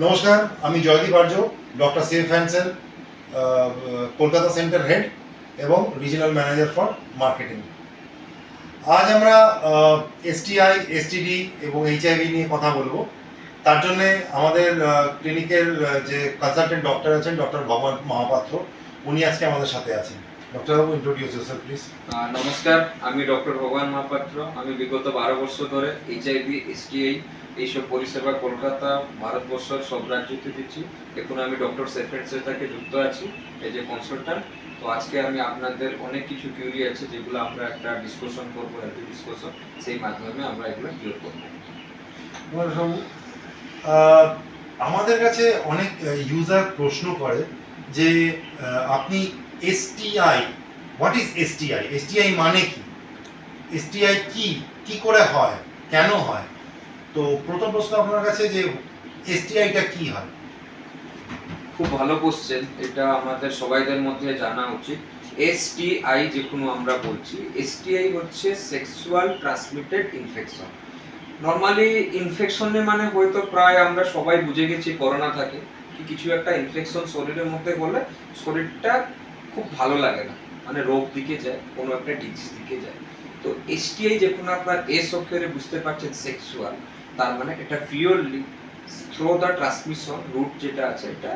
নমস্কার, আমি Joydeep Arya, doctor safe হ্যান্সেল, কলকাতা সেন্টার হেড এবং রিজিনাল ম্যানেজার ফর মার্কেটিং। আজ আমরা এসটিআই, এসটিডি এবং এইচআইভি নিয়ে কথা বলবো। তার জন্যে আমাদের ক্লিনিকের যে কনসালটেন্ট ডক্টর আছেন, ডক্টর ভগবান মহাপাত্র, উনি আজকে আমাদের সাথে আছেন। ডক্টরবাবু, ইন্ট্রোডিউস ইয়োরসেলফ প্লিজ। নমস্কার, আমি ডক্টর ভগবান মহাপাত্র। আমি বিগত 12 বছর ধরে এইচআইভি, এসটিআই এইসব পরিষেবা কলকাতা, ভারতবর্ষের সব রাজ্যতে দিচ্ছি। এখন আমি ডক্টর সেফের সাথে যুক্ত আছি এই যে কনসালট্যান্ট। তো আজকে আমি আপনাদের অনেক কিছু কিউরি আছে যেগুলো আমরা একটা ডিসকাশন করবো, হেলথ ডিসকাশন, সেই মাধ্যমে আমরা এগুলো ক্লিয়ার করবো। আমাদের কাছে অনেক ইউজার প্রশ্ন করে যে আপনি STI, what is STI, STI মানে কি, এসটিআই কি, কি করে হয়, কেন হয়? তো প্রথম প্রশ্ন আপনার কাছে যে এসটিআইটা কি হয়? খুব ভালো কোশ্চেন, এটা আমাদের সবাইদের মধ্যে জানা উচিত। এসটিআই যে কোনো আমরা বলছি, এসটিআই হচ্ছে সেক্সুয়াল ট্রান্সমিটেড ইনফেকশন। নর্মালি ইনফেকশনের মানে হয়তো প্রায় আমরা সবাই বুঝে গেছি করোনা থাকে কি কিছু একটা ইনফেকশন শরীরের মধ্যে বলে শরীরটা খুব ভালো লাগে না, মানে রোগ দিকে যায়, কোনো একটা ডিজিজ দিকে যায়। তো এসটিআই যখন আপনার এস অক্ষরে বুঝতে পারছেন সেক্সুয়াল, তার মানে এটা purely through the transmission route যেটা আছে এটা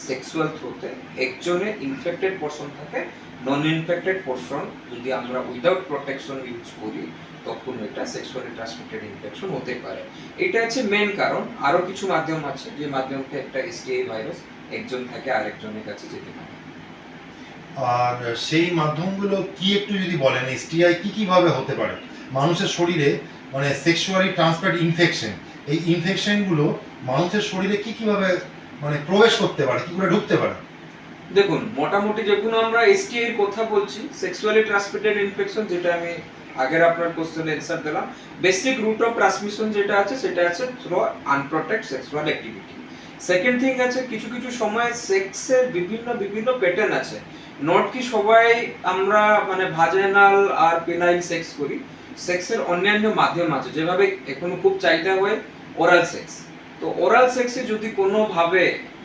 সেক্সুয়াল থ্রোতে একজনের ইনফেক্টেড পারসন থাকে, নন ইনফেক্টেড পারসন যদি আমরা উইদাউট প্রোটেকশন ইউজ করি তখন এটা সেক্সুয়ালি ট্রান্সমিটেড ইনফেকশন হতে পারে। এটা হচ্ছে মেন কারণ। আরো কিছু মাধ্যম আছে যে মাধ্যমে একটা এসটিআই ভাইরাস একজন থেকে আরেকজনের কাছে যেতে পারে। আর সেই মাধ্যমগুলো কি একটু যদি বলেন, এসটিআই কি কিভাবে হতে পারে মানুষের শরীরে, মানে সেক্সুয়ালি ট্রান্সমিটেড ইনফেকশন, এই ইনফেকশনগুলো মানুষের শরীরে কি কিভাবে মানে প্রবেশ করতে পারে, কি করে ঢুকতে পারে? দেখুন, মোটামুটি যখন আমরা এসটিআই এর কথা বলছি, সেক্সুয়ালি ট্রান্সমিটেড ইনফেকশন, যেটা আমি আগের আপনার কোশ্চেনের অ্যানসার দিলাম, বেসিক রুট অফ ট্রান্সমিশন যেটা আছে সেটা আছে through unprotect sexual activity. Second thing আছে কিছু কিছু সময় সেক্সের বিভিন্ন বিভিন্ন প্যাটার্ন আছে। নট কি সবাই আমরা মানে ভাজাইনাল আর পেনাইল সেক্স করি, সেক্সের অন্যান্য মাধ্যম আছে, যেভাবে এখনো খুব চাহিদা হয় ওরাল সেক্স। তো ওরাল সেক্সে যদি কোনোভাবে,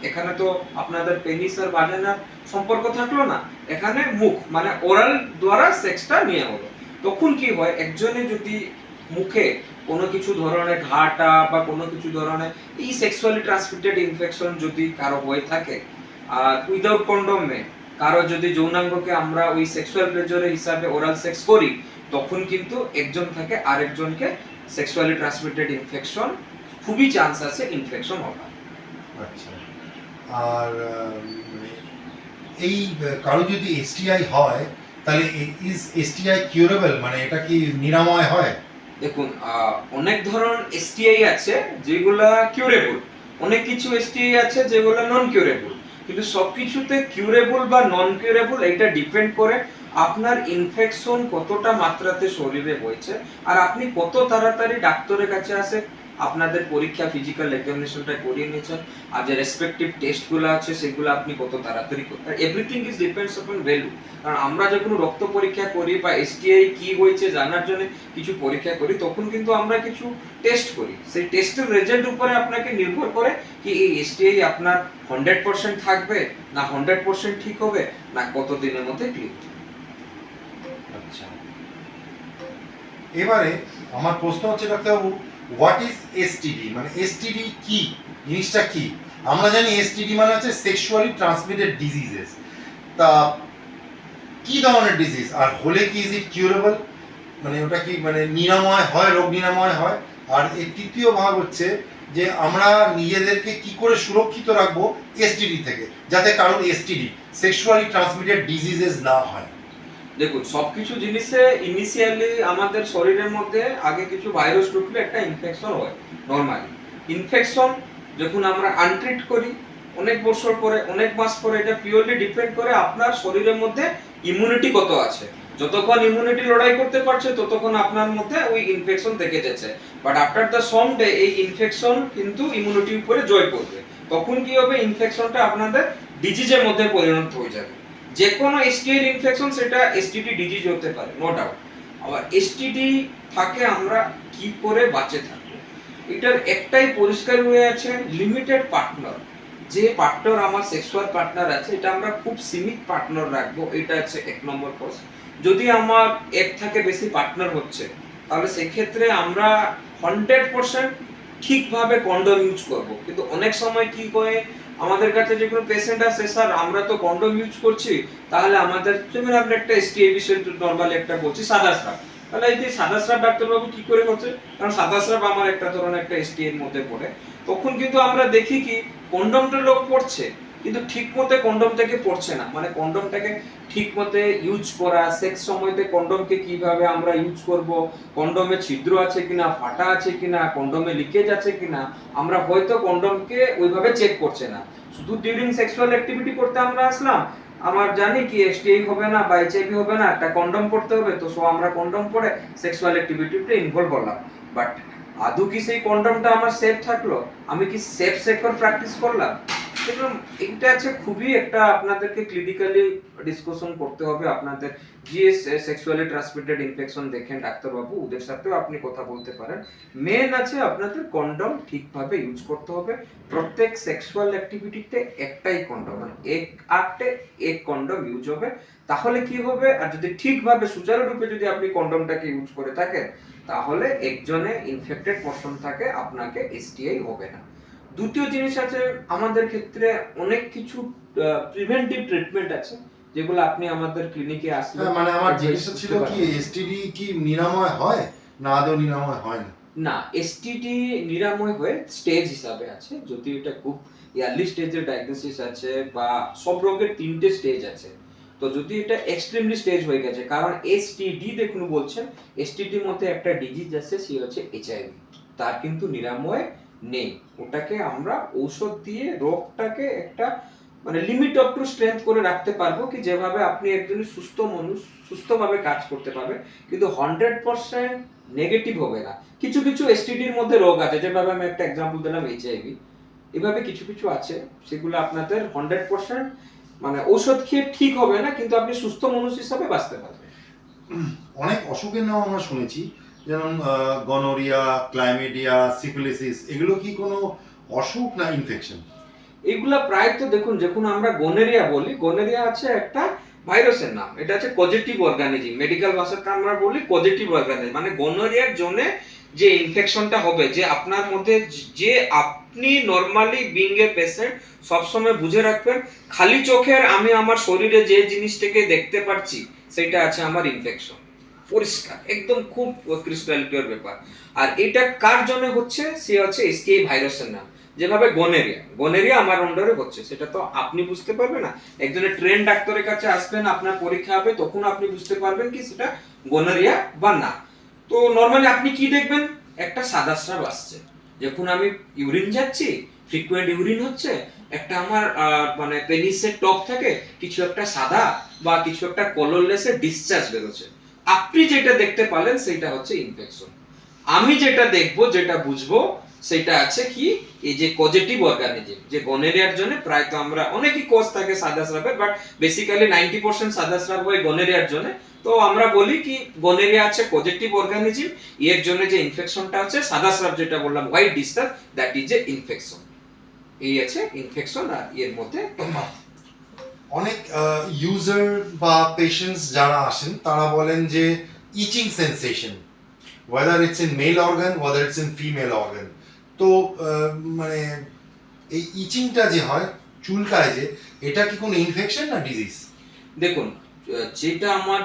এখানে তো আপনাদের পেনিস আর ভাজাইনার সম্পর্ক থাকলো না, এখানে মুখ মানে ওরাল দ্বারা সেক্সটা নিয়ে হলো, তখন কি হয় একজনে যদি মুখে কোনো কিছু ধরনের ঘাটা বা কোনো কিছু ধরনের এই সেক্সুয়ালি ট্রান্সমিটেড ইনফেকশন যদি কারো হয়ে থাকে, আর উইদাউট কন্ডমে কারো যদি যৌনাঙ্গকে আমরা ওই সেক্সুয়াল প্লেজারের হিসাবে ওরাল সেক্স করি, তখন কিন্তু একজন থেকে আরেকজনকে সেক্সুয়ালি ট্রান্সমিটেড ইনফেকশন খুবই চান্স আছে ইনফেকশন হওয়ার। আচ্ছা, আর মানে এই কারো যদি এসটিআই হয় তাহলে ইজ এসটিআই কিউরেবল, মানে এটা কি নিরাময় হয়? দেখুন, অনেক ধরনের এসটিআই আছে যেগুলা কিউরেবল, অনেক কিছু এসটিআই আছে যেগুলো নন কিউরেবল। কিন্তু সবকিছুতে কিউরেবল বা নন কিউরেবল এটা ডিপেন্ড করে আপনার ইনফেকশন কতটা মাত্রাতে শরীরে হয়েছে আর আপনি কত তাড়াতাড়ি ডাক্তারের কাছে আসে আপনাদের পরীক্ষা ফিজিক্যাল এক্সামিনেশনটা করিয়ে নিয়েছেন, আর যে রেসপেক্টিভ টেস্টগুলো আছে সেগুলো আপনি কত তাড়াতাড়ি করতে, everything is depends on value. কারণ আমরা যখন রক্ত পরীক্ষা করি বা এসটিআই কি হয়েছে জানার জন্য কিছু পরীক্ষা করি, তখন কিন্তু আমরা কিছু টেস্ট করি, সেই টেস্টের রেজাল্ট উপরে আপনাকে নির্ভর করে কি এই এসটিআই আপনার 100% থাকবে না 100% ঠিক হবে না কত দিনের মধ্যে ক্লিয়ার। আচ্ছা, এবারে আমার প্রশ্ন হচ্ছে ডাক্তারবাবু, হোয়াট ইজ এসটিডি, মানে এসটিডি কি, জিনিসটা কি? আমরা জানি এসটিডি মানে হচ্ছে সেক্সুয়ালি ট্রান্সমিটেড ডিজিজেস, তা কি ধরনের ডিজিজ, আর হলে কি ইজ ইট কিউরেবল, মানে ওটা কি মানে নিরাময় হয়, রোগ নিরাময় হয়? আর এর তৃতীয় ভাগ হচ্ছে যে আমরা নিজেদেরকে কি করে সুরক্ষিত রাখবো এসটিডি থেকে, যাতে কারণ এসটিডি সেক্সুয়ালি ট্রান্সমিটেড ডিজিজেস না হয়। দেখুন, সবকিছু জিনিসে ইনিশিয়ালি আমাদের শরীরের মধ্যে আগে কিছু ভাইরাস ঢুকলে একটা ইনফেকশন হয় নরমালি। ইনফেকশন যখন আমরা আনট্রিট করি অনেক বছর পরে, অনেক মাস পরে, এটা পিওরলি ডিপেন্ড করে আপনার শরীরের মধ্যে ইমিউনিটি কত আছে। যতক্ষণ ইমিউনিটি লড়াই করতে পারছে ততক্ষণ আপনার মধ্যে ওই ইনফেকশন থেকে যাচ্ছে, but after the some day এই ইনফেকশন কিন্তু ইমিউনিটির উপরে জয় করবে, তখন কি হবে ইনফেকশনটা আপনাদের ডিজিজের মধ্যে পরিণত হয়ে যাবে। যে কোনো এসটিডি ইনফেকশন সেটা এসটিডি ডিজিজ হতে পারে, নো ডাউট। আবার এসটিডি থাকে আমরা কি করে বাঁচে থাকবো, এটার একটাই পরিষ্কার হয়ে আছে, লিমিটেড পার্টনার। যে পার্টনার আমার সেক্সুয়াল পার্টনার আছে, এটা আমরা খুব সীমিত পার্টনার রাখবো, এটা হচ্ছে 1 নম্বর কোর্স। যদি আমার এক থেকে বেশি পার্টনার হচ্ছে, তাহলে সেক্ষেত্রে আমরা 100% ঠিকভাবে কন্ডম ইউজ করব। কিন্তু অনেক সময় কি করে, আমাদের কাছে যে কোনো পেশেন্ট আসে, স্যার আমরা তো কন্ডম ইউজ করছি, তাহলে আমাদের যেমন আপনি একটা এসটিআই বিষয়ে নর্মালি একটা বলছি সাদা স্রাব, তাহলে এই যে সাদা স্রাব ডাক্তারবাবু কি করে হচ্ছে, কারণ সাদা স্রাব আমার একটা ধরনের একটা এসটিআই এর মধ্যে পড়ে। তখন কিন্তু আমরা দেখি কি কন্ডমটা লোক পড়ছে, কিন্তু ঠিক মতো কন্ডম থেকে পড়ছে না। মানে কন্ডমটাকে ঠিক মতো ইউজ করা, সেক্স সময়তে কন্ডমকে কিভাবে আমরা ইউজ করব, কন্ডমে ছিদ্র আছে কিনা, ফাটা আছে কিনা, কন্ডমে লিকেজ আছে কিনা, আমরা হয়তো কন্ডমকে ওইভাবে চেক করছে না। শুধু ডিউরিং সেক্সুয়াল অ্যাক্টিভিটি করতে আমরা আসলাম, আমার জানি কি এসটিআই হবে না বা এইচআইভি হবে না, একটা কন্ডম পড়তে হবে, তো আমরা কন্ডম পরে সেক্সুয়াল অ্যাক্টিভিটিতে ইনভলভ হলাম। বাট আদৌ কি সেই কন্ডমটা আমার সেফ থাকলো? আমি কি সেফ সেক্সুয়াল প্র্যাকটিস করলাম? দেখুন, এটা আছে খুবই একটা আপনাদেরকে ক্লিনিক্যালি ডিসকাশন করতে হবে। আপনাদের যে সেক্সুয়ালি ট্রান্সমিটেড ইনফেকশন দেখেন ডাক্তারবাবু, ওদের সাথেও আপনি কথা বলতে পারেন। মেন আছে আপনাদের কন্ডম ঠিকভাবে ইউজ করতে হবে। প্রত্যেক সেক্সুয়াল অ্যাক্টিভিটিতে একটাই কন্ডম, মানে এক কন্ডম ইউজ হবে। তাহলে কি হবে, আর যদি ঠিকভাবে সুচারুরূপে যদি আপনি কন্ডমটাকে ইউজ করে থাকেন, তাহলে একজনে ইনফেক্টেড পারসন থাকে, আপনাকে এসটিআই হবে না। দ্বিতীয় জিনিস আছে, আমাদের ক্ষেত্রে অনেক কিছু প্রিভেন্টিভ ট্রিটমেন্ট আছে, যেগুলো আপনি আমাদের ক্লিনিকে আসলে। মানে আমার জিজ্ঞাসা ছিল কি এসটিডি কি নিরাময় হয় না আদৌ নিরাময় হয় না? না, এসটিডি নিরাময় হয়ে স্টেজ হিসাবে আছে। যদি এটা খুব ইয়ারলি স্টেজের ডায়াগনোসিস আছে, বা সব রোগের 3টে স্টেজ আছে, তো যদি এটা এক্সট্রিমলি স্টেজ হয়ে গেছে, কারণ এসটিডি দেখুন বলছেন, এসটিডির মধ্যে একটা ডিজিজ আছে, সে হচ্ছে এইচআইভি, তার কিন্তু নিরাময় নেই। ওটাকে আমরা ঔষধ দিয়ে রোগটাকে একটা মানে লিমিট অফ টু স্ট্রেংথ করে রাখতে পারবো, কি যেভাবে আপনি একজন সুস্থ মানুষ সুস্থভাবে কাজ করতে পারবে, কিন্তু 100% নেগেটিভ হবে না। কিছু কিছু এসটিডির মধ্যে রোগ আছে, যেভাবে আমি একটা এক্সাম্পল দিলাম এইচআইভি, এভাবে কিছু কিছু আছে সেগুলো আপনাদের 100% মানে ঔষধ খেয়ে ঠিক হবে না, কিন্তু আপনি সুস্থ মানুষ হিসাবে বাঁচতে পারবেন। অনেক অসুখের নাম আমরা শুনেছি, যেমন গনোরিয়া, ক্লাইমেডিয়া, সিফিলিসিস, এগুলো কি কোনো অসুখ না ইনফেকশন? এগুলা প্রায় তো দেখুন, যখন আমরা গোনেরিয়া বলি, গোনেরিয়া আছে একটা ভাইরাসের নাম, এটা হচ্ছে পজিটিভ অর্গানিজম, মেডিকেল ভাষাতে আমরা বলি পজিটিভ অর্গানিজম। মানে গোনোরিয়ার জন্য যে ইনফেকশনটা হবে, যে আপনার মধ্যে, যে আপনি নরমালি বিং এ পেশেন্ট সবসময় বুঝে রাখবেন, খালি চোখের আমি আমার শরীরে যে জিনিসটাকে দেখতে পাচ্ছি, সেটা আছে আমার ইনফেকশন, পরিষ্কার একদম খুব ক্রিস্টাল ক্লিয়ার ব্যাপার। আর এটা কার জন্য হচ্ছে, সে হচ্ছে এসটিআই ভাইরাসের নাম। যেভাবে গোনেরিয়া আমার আন্ডারে হচ্ছে, সেটা তো আপনি বুঝতে পারবেন না। একজনের ট্রেন ডাক্তারের কাছে আসবেন, আপনার পরীক্ষা হবে, তখন আপনি বুঝতে পারবেন কি সেটা গোনেরিয়া বা না। তো নরমালি আপনি কি দেখবেন, একটা সাদা স্রাব আসছে, যখন আমি ইউরিন যাচ্ছি, ফ্রিকুয়েন্ট ইউরিন হচ্ছে, একটা আমার মানে পেনিসের টপ থেকে কিছু একটা সাদা বা কিছু একটা কলারলেসের ডিসচার্জ বেরোচ্ছে, আপনি যেটা দেখতে পারলেন সেটা হচ্ছে ইনফেকশন। আমি যেটা দেখবো, যেটা বুঝবো, সেটা আছে কি, এই যে পজিটিভ অর্গানিজম, যে গনোরিয়ার জন্য প্রায় তো আমরা অনেকই কোষ থাকে সাদা স্রাবের, বাট বেসিক্যালি 90% সাদা স্রাব হয় গনোরিয়ার জন্য। তো আমরা বলি কি গনোরিয়া আছে পজিটিভ অর্গানিজম, এর জন্য যে ইনফেকশনটা আছে, সাদা স্রাব যেটা বললাম white discharge, that is a infection. এই আছে ইনফেকশন আর এর মধ্যে তফাৎ। অনেক ইউজার বা পেশেন্টস যারা আসেন তারা বলেন যে ইচিং sensation, whether it's in male organ, whether it's in female organ, তো মানে এই ইচিংটা যে হয়, চুলকায় যে, এটা কি কোনো ইনফেকশন না ডিজিজ? দেখুন, যেটা আমার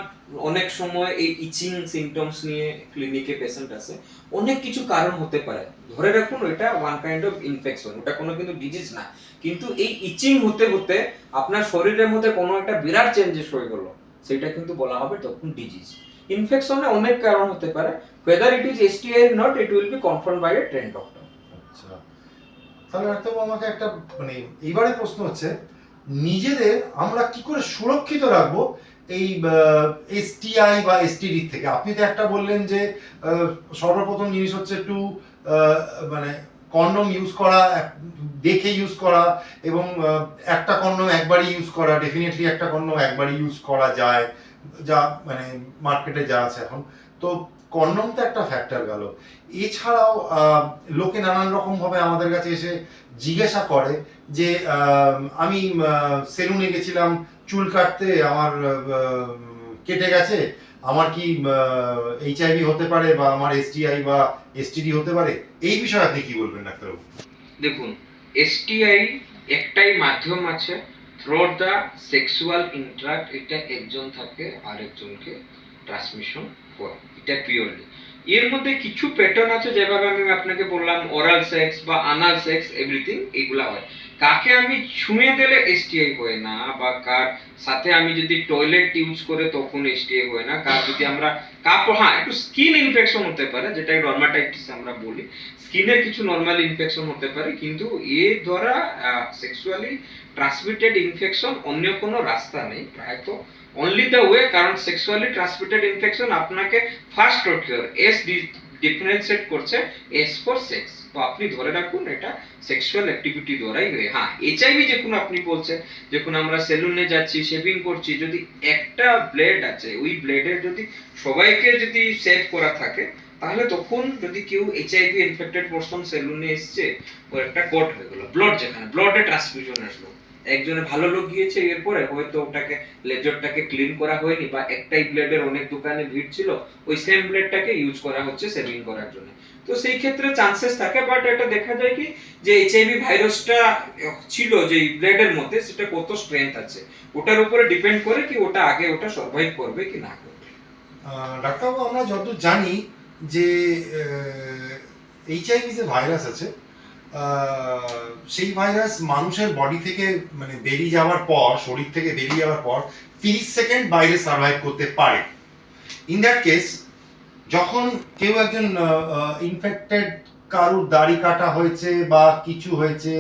অনেক সময় এই ইচিং সিমটমস নিয়ে ক্লিনিকে পেশেন্ট আসে, অনেক কিছু কারণ হতে পারে। ধরে রাখুন এটা ওয়ান কাইন্ড অফ ইনফেকশন, ওটা কোনো কিন্তু ডিজিজ না, কিন্তু এই ইচিং হতে হতে আপনার শরীরের মধ্যে কোনো একটা বিরাট চেঞ্জেস হয়ে গেল, সেটা কিন্তু বলা হবে তখন ডিজিজ। ইনফেকশনে অনেক কারণ হতে পারে, whether it is STI or not, it will be confirmed by a trained doctor. আচ্ছা, তাহলে তো আমাকে একটা মানে এইবারে প্রশ্ন হচ্ছে, নিজেদের আমরা কি করে সুরক্ষিত রাখবো এই এসটিআই বা এসটিডি থেকে? আপনি তো একটা বললেন যে সর্বপ্রথম জিনিস হচ্ছে একটু মানে কন্ডম ইউজ করা, দেখে ইউজ করা, এবং একটা কন্ডম একবারই ইউজ করা, ডেফিনেটলি একটা কন্ডম একবারই ইউজ করা যায়, যা মানে মার্কেটে যা আছে এখন। তো কন্ডম তো একটা ফ্যাক্টর গেল, এছাড়াও লোকে নানান রকম ভাবে আমাদের কাছে এসে জিজ্ঞাসা করে যে আমি সেলুনে গেছিলাম চুল কাটতে, আমার কেটে গেছে, আমার কি এইচআইভি হতে পারে বা আমার এসটিআই বা এসটিডি হতে পারে, এই বিষয়ে আপনি কি বলবেন ডাক্তারবাবু? দেখুন, এসটিআই একটাই মাধ্যম আছে, থ্রু দ্য সেক্সুয়াল ইন্টারাক্ট এটা একজন থাকে আরেকজনকে ট্রান্সমিশন করে, এটা পিওরলি। এর মধ্যে কিছু প্যাটার্ন আছে, যেভাবে আমি আপনাকে বললাম ওরাল সেক্স বা আনাল সেক্স এভরিথিং এগুলা হয়। কাকে আমি ছুঁয়ে দিলে এসটিআই হয় না, বা কার সাথে আমি যদি টয়লেট ইউজ করে তখন এসটিআই হয় না, কার যদি আমরা হ্যাঁ একটু স্কিন ইনফেকশন হতে পারে, যেটা ডর্মাটাইটিস আমরা বলি, স্কিনের কিছু নরমাল ইনফেকশন হতে পারে, কিন্তু এর দ্বারা সেক্সুয়ালি ট্রান্সমিটেড ইনফেকশন অন্য কোনো রাস্তা নেই, প্রায়ত অনলি দ্য ওয়ে। কারণ সেক্সুয়ালি ট্রান্সমিটেড ইনফেকশন আপনাকে ফার্স্ট রোড এস ডিফারেন্সিয়েট করছে এস ফর সেক্স, তো আপনি ধরে রাখুন এটা সেক্সুয়াল অ্যাক্টিভিটি দ্বারাই হয়। হ্যাঁ, এইচআইভি যখন আপনি বলছেন, যখন আমরা সেলুনে যাচ্ছি, শেভিং করছি, যদি একটা ব্লেড আছে, ওই ব্লেডের যদি সবাইকে যদি সেভ করা থাকে, তাহলে তখন যদি কেউ এইচআইভি ইনফেক্টেড পারসন সেলুনে এসছে, ওর একটা কট হয়ে গেল, ব্লাড, যেখানে ব্লাডে ট্রান্সফিউশন আসলো, একজনে ভালো লোক গিয়েছে, এরপরে হয়তো ওটাকে লেজারটাকে ক্লিন করা হয়নি, বা একটাই ব্লেডের অনেক দোকানে ভিড় ছিল, ওই সেম ব্লেডটাকে ইউজ করা হচ্ছে সেভিং করার জন্য, তো সেই ক্ষেত্রে চান্সেস থাকে। বাট এটা দেখা যায় কি যে এইচআইভি ভাইরাসটা ছিল যে ব্লেডের মধ্যে, সেটা কত স্ট্রেংথ আছে ওটার উপরে ডিপেন্ড করে কি ওটা আগে ওটা সার্ভাইভ করবে কি না করবে। ডাক্তারবাবু, আমরা যতদূর জানি যে এইচআইভি যে ভাইরাস আছে, সেই ভাইরাস মানুষের বডি থেকে মানে বেরিয়ে যাওয়ার পর, শরীর থেকে বেরিয়ে যাওয়ার পর 30 সেকেন্ড বাইরে সার্ভাইভ করতে পারে। ইন দ্যাট কেস, যখন কেউ একজন ইনফেক্টেড, কারুর দাড়ি কাটা হয়েছে বা কিছু হয়েছে,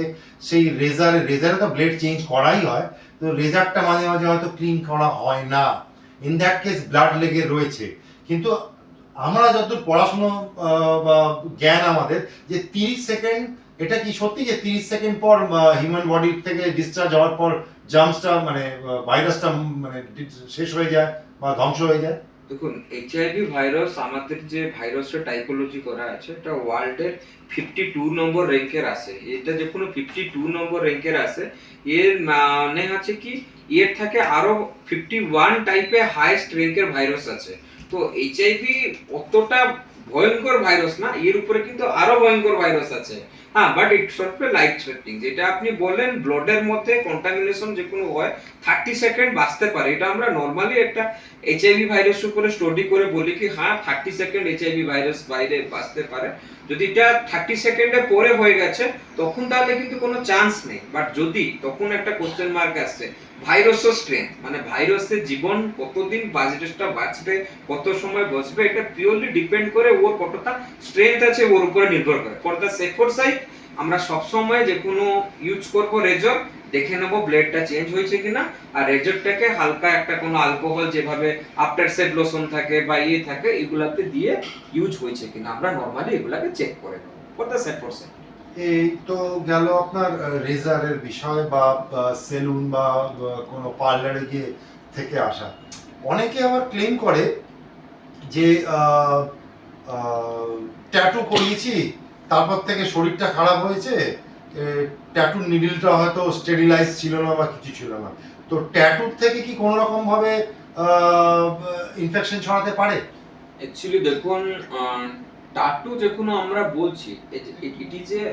সেই রেজারে তো ব্লেড চেঞ্জ করাই হয়, তো রেজারটা মাঝে মাঝে হয়তো ক্লিন করা হয় না, ইন দ্যাট কেস ব্লাড লেগে রয়েছে। কিন্তু আমরা যতদূর পড়াশুনো বা জ্ঞান আমাদের, যে 30 সেকেন্ড, এটা কি সত্যি যে 30 সেকেন্ড পর হিউম্যান বডি থেকে ডিসচার্জ হওয়ার পর জার্মসটা মানে ভাইরাসটা মানে শেষ হয়ে যায় বা ধ্বংস হয়ে যায়? দেখুন, এইচআইভি ভাইরাস, আমাদের যে ভাইরাসের টাইপোলজি করা আছে, এটা ওয়ার্ল্ডের 52 নম্বর র্যাঙ্কের আছে। এটা যে কোনো 52 নম্বর র্যাঙ্কের আছে, এর মানে আছে কি এর থেকে আরো 51 টাইপের হাইয়েস্ট র্যাঙ্কের ভাইরাস আছে। তো এইচআইভি অতটা ভয়ঙ্কর ভাইরাস না, এর উপরে কিন্তু আরো ভয়ঙ্কর ভাইরাস আছে। হ্যাঁ, but it's of life threatening. যেটা আপনি বললেন ব্লাডের মধ্যে কন্টামিনেশন যে কোনো হয়, 30 সেকেন্ড বাঁচতে পারে, এটা আমরা নরমালি একটা এইচআইভি ভাইরাস উপরে স্টাডি করে বলি কি হ্যাঁ 30 সেকেন্ড এইচআইভি ভাইরাস বাইরে বাঁচতে পারে। যদি এটা 30 সেকেন্ডের পরে হয়ে গেছে, তখন তাহলে কিন্তু কোনো চান্স নেই। বাট যদি তখন একটা কোশ্চেন মার্ক আসছে, ভাইরাসের স্ট্রেংথ, মানে ভাইরাসের জীবন কতদিন ভাইরাসটা বাঁচবে, কত সময় বাঁচবে, এটা পিওরলি ডিপেন্ড করে ওর কতটা স্ট্রেংথ আছে, ওর উপরে নির্ভর করে। ফর দ্য সেফর সাইড, আমরা সবসময় যে কোনো ইউজ করব রেজর, দেখে নেব ব্লেডটা চেঞ্জ হয়েছে কিনা, আর রেজরটাকে হালকা একটা কোনো অ্যালকোহল, যেভাবে আফটার সেভ লোশন থাকে বা ইয়ে থাকে, এগুলাতে দিয়ে ইউজ হয়েছে কিনা আমরা নরমালি এগুলাকে চেক করে নেব ফর দ্য সেফর সাইড। এই তো গেল আপনার রেজারের বিষয় বা সেলুন বা কোনো পার্লারে গিয়ে থেকে আসা। অনেকে আবার ক্লেম করে যে ট্যাটু করিয়েছি, তারপর থেকে শরীরটা খারাপ হয়েছে, ট্যাটুর নিডলটা হয়তো স্টেরিলাইজ ছিল না বা কিছু ছিল না, তো ট্যাটুর থেকে কি কোনো রকম ভাবে ইনফেকশন ছড়াতে পারে? অ্যাকচুয়ালি দেখুন, টাটু যখন আমরা বলছি, ইট ইজ এ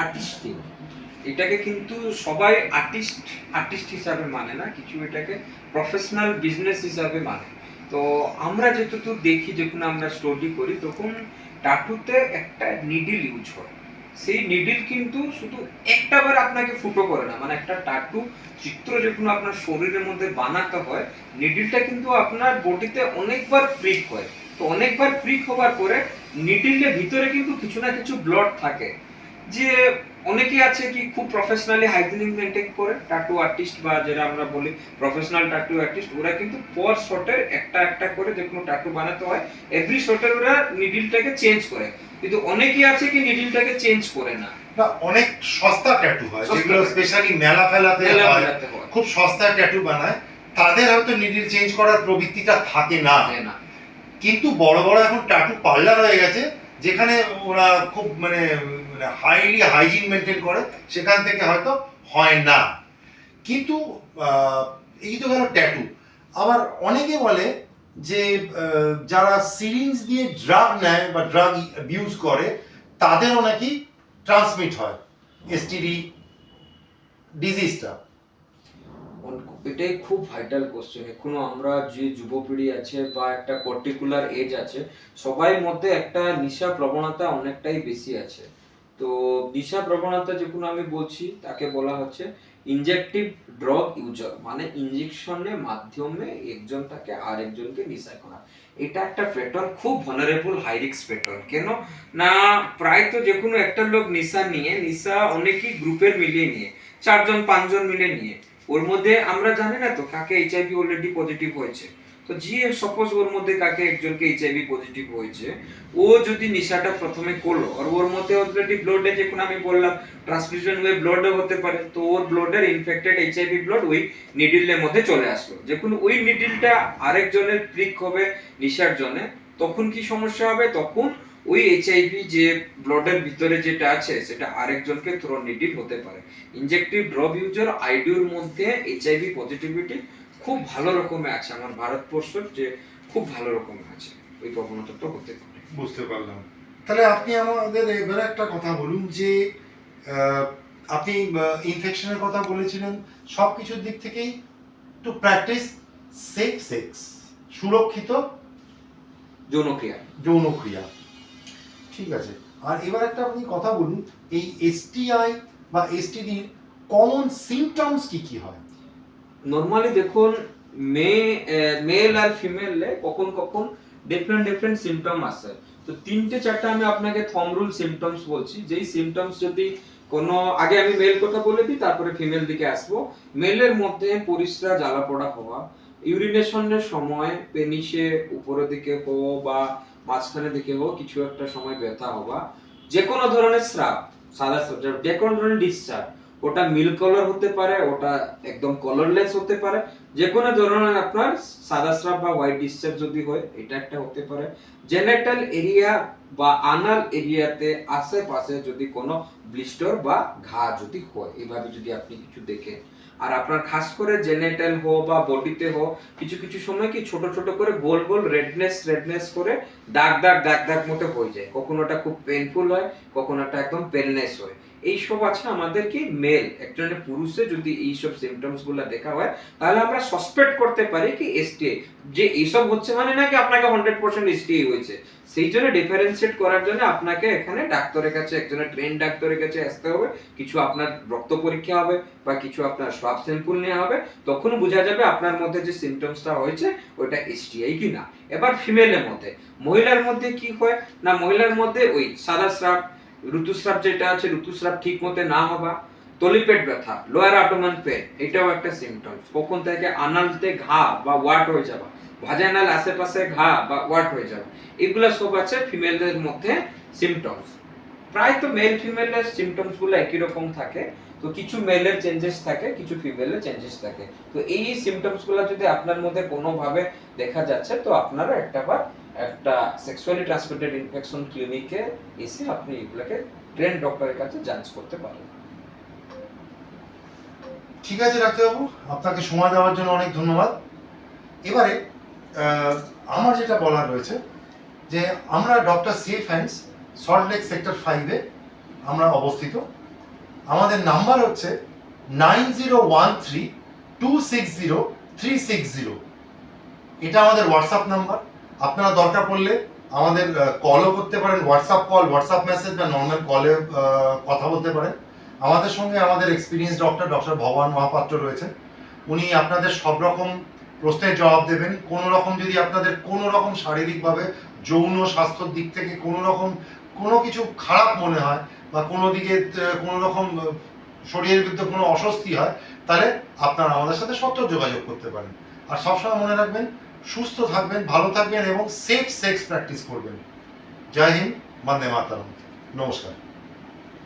আর্টিস্টিং, এটাকে কিন্তু সবাই আর্টিস্ট হিসাবে মানে না, কিছু এটাকে প্রফেশনাল বিজনেস হিসাবে মানে। তো আমরা যেটুকু দেখি, যখন আমরা স্টাডি করি, তখন টাটুতে একটা নিডল ইউজ হয়। সেই নিডল কিন্তু শুধু একটা বার আপনাকে ফুটো করে না, মানে একটা টাটু চিত্র যখন আপনার শরীরের মধ্যে বানাতে হয়, নিডলটা কিন্তু আপনার বডিতে অনেকবার প্রিক হয়। তো অনেকবার প্রিক হওয়ার পরে নিডলের ভিতরে কিন্তু কিছু না কিছু ব্লাড থাকে, যে অনেকেই আছে কি খুব প্রফেশনালি হাইজিনিক মেইনটেইন করে টাটু আর্টিস্ট, বা যেটা আমরা বলি প্রফেশনাল টাটু আর্টিস্ট, ওরা কিন্তু পর শটের একটা একটা করে যে কোনো টাটু বানাতে হয়, এভরি শটের ওরা নিডলটাকে চেঞ্জ করে। কিন্তু অনেকেই আছে কি নিডলটাকে চেঞ্জ করে না। অনেক সস্তা ট্যাটু হয়, যেগুলো স্পেশালি মেলা ফেলাতে হয়, খুব সস্তা ট্যাটু বানায়, তাদের হয়তো নিডল চেঞ্জ করার প্রবৃত্তিটা থাকে না। কিন্তু বড় বড় এখন ট্যাটু পার্লার হয়ে গেছে, যেখানে ওরা খুব মানে হাইলি হাইজিন মেনটেন করে, সেখান থেকে হয়তো হয় না। কিন্তু এই তো গেল ট্যাটু। আবার অনেকে বলে যে যারা সিরিঞ্জ দিয়ে ড্রাগ নেয় বা ড্রাগ ইউজ করে তাদেরও নাকি ট্রান্সমিট হয় এসটিডি ডিজিজটা। এটাই খুব ভাইটাল কোশ্চেন। এখনো আমরা যে যুবপিঢ়ি আছে বা একটা পার্টিকুলার এজ আছে, সবাই মধ্যে একটা নেশা প্রবণতা অনেকটাই বেশি আছে। তো নেশা প্রবণতা যখন আমি বলছি তাকে বলা হচ্ছে ইনজেকটিভ ড্রাগ ইউজার, মানে ইনজেকশনের মাধ্যমে একজনটাকে আরেকজনকে নেশা করা। এটা একটা প্যাটার্ন, খুব ভানারেবল হাই রিস্ক প্যাটার্ন। কেন না, প্রায় তো যে কোনো একটা লোক নেশা অনেকই গ্রুপের মিলিয়ে নিয়ে, 4 জন 5 জন মিলে নিয়ে, ওর মধ্যে আমরা জানি না তো কাকে এইচআইভি অলরেডি পজিটিভ হয়েছে। তো যে সাপোজ ওর মধ্যে কাকে একজনকে এইচআইভি পজিটিভ হয়েছে, ও যদি নেশাটা প্রথমে করলো আর ওর মধ্যে অলরেডি ব্লাডে, যখন আমি বললাম ট্রান্সমিশন ওয়ে ব্লাডে হতে পারে, তো ওর ব্লাডের ইনফেক্টেড এইচআইভি ব্লাড ওই নিডলের মধ্যে চলে আসলো। যখন ওই নিডলটা আরেকজনের প্রিক হবে নেশার জন্য, তখন কি সমস্যা হবে? তখন ওই এইচআইভি যে ব্লাডের ভিতরে যেটা আছে সেটা আরেকজনকে থ্রো নিডল হতে পারে। ইনজেকটিভ ড্রাগ ইউজার আইডিউর মধ্যে এইচআইভি পজিটিভিটি খুব ভালো রকমে আছে, আমার ভারতবর্ষের যে খুব ভালো রকমে আছে, ওই প্রবণতাটা হতে পারে। বুঝতে পারলাম। তাহলে আপনি আমাদের এবারে একটা কথা বলুন যে আপনি ইনফেকশনের কথা বলেছিলেন, সব কিছুর দিক থেকেই টু প্র্যাকটিস সেফ সেক্স, সুরক্ষিত যৌনক্রিয়া। ঠিক আছে। আর এবার একটা আপনি কথা বলুন, এই এসটিআই বা এসটিডির কমন সিমটমস কি কি হয়? নরমালি দেখুন, মেল আর ফিমেলে কখন কখন ডিফারেন্ট সিমটম আসে। তো 3-4টা আমি আপনাকে থম রুল সিমটমস বলছি, যেই সিমটমস যদি কোনো, আগে আমি মেল কথা বলে দিই তারপরে ফিমেল দিকে আসবো। মেলের মধ্যে পরিস্রা জ্বালা পোড়া হওয়া, ইউরিনেশনের সময় পেনিসে উপরের দিকে হো বা মাঝখানে দিকে হো কিছু একটা সময় ব্যথা হওয়া, যে কোনো ধরনের স্রাব, সাদা স্রাব, যে কোনো ধরনের ডিসচার্জ, ওটা মিল কালার হতে পারে, ওটা একদম কালারলেস হতে পারে, যে কোনো ধরনের আপনার সাদা স্রাব বা হোয়াইট ডিসচার্জ যদি হয়, এটা একটা হতে পারে। জেনিটাল এরিয়া বা আনাল এরিয়াতে আশেপাশে যদি কোনো ব্লিস্টার বা ঘা যদি হয়, এইভাবে যদি আপনি কিছু দেখেন। আর আপনার খাস করে জেনিটাল হো বা বডিতে হো, কিছু কিছু সময় কি ছোট ছোট করে গোল গোল রেডনেস করে দাগ দাগ মতো হয়ে যায়, কখনো ওটা খুব পেইনফুল হয়, কখনো ওটা একদম পেলনেস হয়। এইসব আছে আমাদের কি মেল একজনের পুরুষে যদি এইসব সিমটমস গুলো দেখা হয়, তাহলে আমরা সাসপেক্ট করতে পারি কি এসটিআই। যে এইসব হচ্ছে মানে না কি আপনাকে 100% এসটিআই হয়েছে। সেই জন্য ডিফারেন্সিয়েট করার জন্য আপনাকে এখানে ডাক্তারের কাছে, একজনের ট্রেন ডাক্তারের কাছে আসতে হবে, কিছু আপনার রক্ত পরীক্ষা হবে বা কিছু আপনার সোয়াব স্যাম্পল নেওয়া হবে, তখন বোঝা যাবে আপনার মধ্যে যে সিমটমসটা হয়েছে ওটা এসটিআই কিনা। এবার ফিমেলের মধ্যে, মহিলার মধ্যে কি হয় না, মহিলার মধ্যে ওই সাদা স্রাব, ঋতুস্রাব যেটা আছে, ঋতুস্রাব ঠিক মতো না হওয়া, তলিপেট ব্যথা, লোয়ার অ্যাবডোমেন পেন, এটাও একটা সিমটমস। কখন থেকে আনালতে ঘা বা ওয়াট হয়ে যাওয়া, ভাজাইনাল আশেপাশে ঘা বা ওয়াট হয়ে যাওয়া, এগুলা সব আছে ফিমেলদের মধ্যে সিমটমস। প্রায় তো মেল ফিমেলের সিমটমস গুলো একই রকম থাকে, তো কিছু মেলের চেঞ্জেস থাকে, কিছু ফিমেলের চেঞ্জেস থাকে। তো এই সিমটমস গুলো যদি আপনার মধ্যে কোনোভাবে দেখা যাচ্ছে, তো আপনারা একটা সেক্সুয়ালি ট্রান্সমিটেড ইনফেকশন ক্লিনিকে এসে আপনি এগুলোকে ট্রেন ডক্টরের কাছে যাঞ্চ করতে পারেন। ঠিক আছে ডাক্তারবাবু, আপনাকে সময় দেওয়ার জন্য অনেক ধন্যবাদ। এবারে আমার যেটা বলার রয়েছে যে আমরা doctor safe hands, Salt Lake sector 5-এ আমরা অবস্থিত। আমাদের নাম্বার হচ্ছে 9013260360। এটা আমাদের হোয়াটসঅ্যাপ নাম্বার। আপনারা দরকার পড়লে আমাদের কলও করতে পারেন, হোয়াটসঅ্যাপ কল, হোয়াটসঅ্যাপ মেসেজ বা নর্মাল কলে কথা বলতে পারেন। আমাদের সঙ্গে আমাদের এক্সপিরিয়েন্স ডক্টর ভগবান মহাপাত্র রয়েছেন। উনি আপনাদের সব রকম প্রশ্নের জবাব দেবেন। কোনো রকম যদি আপনাদের কোনো রকম শারীরিকভাবে যৌন স্বাস্থ্যর দিক থেকে কোনো কিছু খারাপ মনে হয় বা কোনো দিকে কোনো রকম শরীরের বিরুদ্ধে কোনো অস্বস্তি হয়, তাহলে আপনারা আমাদের সাথে সত্ত্বর যোগাযোগ করতে পারেন। আর সবসময় মনে রাখবেন, সুস্থ থাকবেন, ভালো থাকবেন এবং সেফ সেক্স প্র্যাকটিস করবেন। জয় হিন্দ, বন্দে মাতরম, নমস্কার।